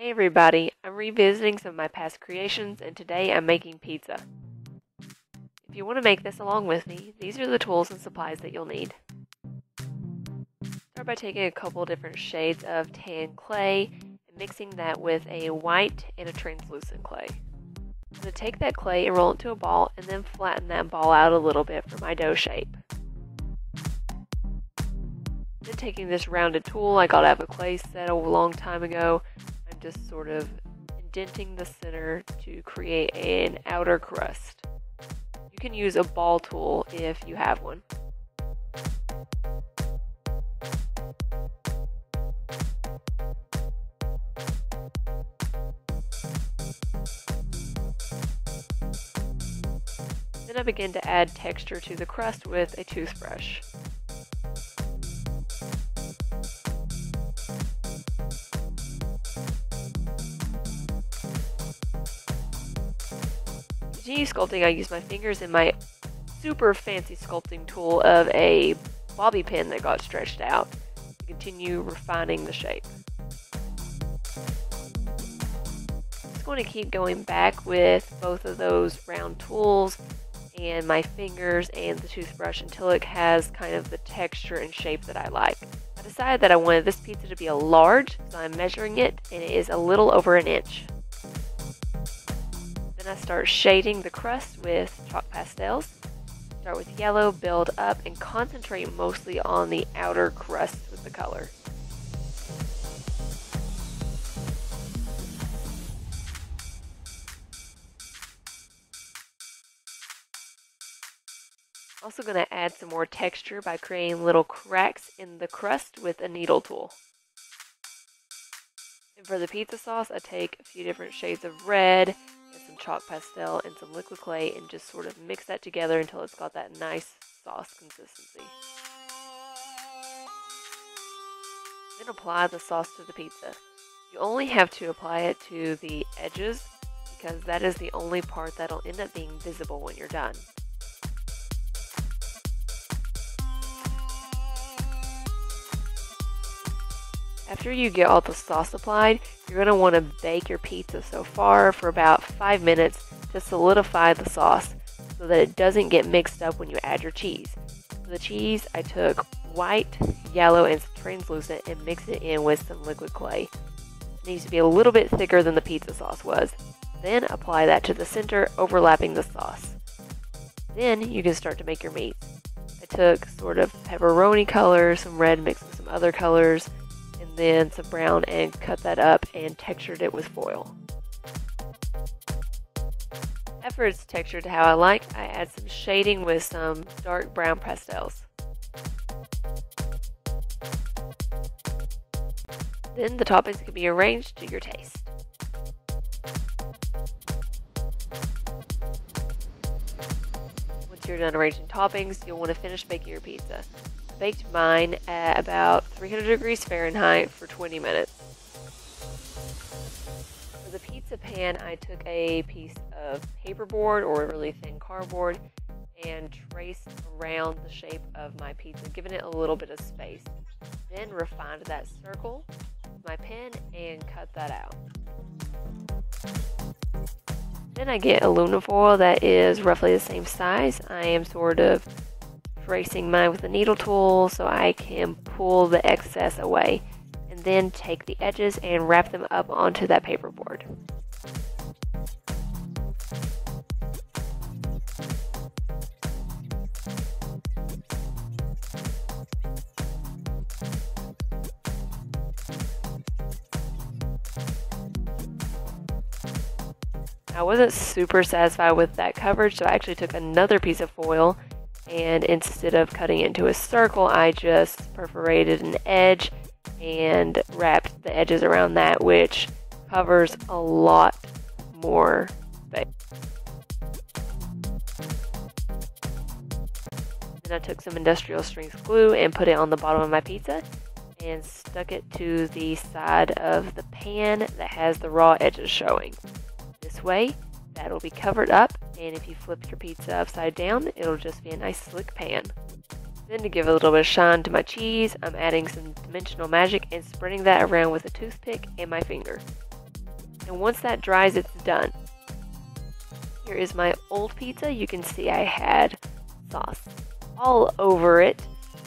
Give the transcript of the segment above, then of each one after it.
Hey everybody, I'm revisiting some of my past creations and today I'm making pizza. If you want to make this along with me, these are the tools and supplies that you'll need. Start by taking a couple different shades of tan clay and mixing that with a white and a translucent clay. I'm going to take that clay and roll it into a ball and then flatten that ball out a little bit for my dough shape. Then taking this rounded tool I got out of a clay set a long time ago, I'm just sort of indenting the center to create an outer crust. You can use a ball tool if you have one. Then I begin to add texture to the crust with a toothbrush. To continue sculpting, I use my fingers and my super fancy sculpting tool of a bobby pin that got stretched out to continue refining the shape. I'm just going to keep going back with both of those round tools and my fingers and the toothbrush until it has kind of the texture and shape that I like. I decided that I wanted this pizza to be a large, so I'm measuring it, and it is a little over an inch. Then I start shading the crust with chalk pastels. Start with yellow, build up, and concentrate mostly on the outer crust with the color. Also going to add some more texture by creating little cracks in the crust with a needle tool. And for the pizza sauce, I take a few different shades of red and some chalk pastel and some liquid clay and just sort of mix that together until it's got that nice sauce consistency. Then apply the sauce to the pizza. You only have to apply it to the edges because that is the only part that'll end up being visible when you're done. After you get all the sauce applied, you're going to want to bake your pizza so far for about 5 minutes to solidify the sauce so that it doesn't get mixed up when you add your cheese. For the cheese, I took white, yellow, and translucent and mixed it in with some liquid clay. It needs to be a little bit thicker than the pizza sauce was. Then apply that to the center, overlapping the sauce. Then you can start to make your meat. I took sort of pepperoni color, some red mixed with some other colors, and then some brown, and cut that up and textured it with foil. After it's textured to how I like, I add some shading with some dark brown pastels. Then the toppings can be arranged to your taste. Once you're done arranging toppings, you'll want to finish baking your pizza. Baked mine at about 300 degrees Fahrenheit for 20 minutes. For the pizza pan, I took a piece of paperboard or really thin cardboard and traced around the shape of my pizza, giving it a little bit of space. Then refined that circle with my pen and cut that out. Then I get aluminum foil that is roughly the same size. I am sort of tracing mine with a needle tool so I can pull the excess away, and then take the edges and wrap them up onto that paperboard. I wasn't super satisfied with that coverage, so I actually took another piece of foil, and instead of cutting it into a circle, I just perforated an edge and wrapped the edges around that, which covers a lot more space. Then I took some industrial strength glue and put it on the bottom of my pizza and stuck it to the side of the pan that has the raw edges showing. This way, that'll be covered up, and if you flip your pizza upside down, it'll just be a nice slick pan. Then to give a little bit of shine to my cheese, I'm adding some dimensional magic and spreading that around with a toothpick and my finger. And once that dries, it's done. Here is my old pizza. You can see I had sauce all over it,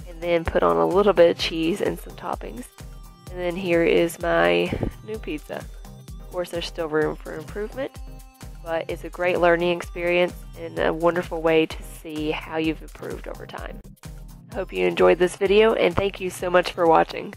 and then put on a little bit of cheese and some toppings. And then here is my new pizza. Of course, there's still room for improvement, but it's a great learning experience and a wonderful way to see how you've improved over time. I hope you enjoyed this video, and thank you so much for watching.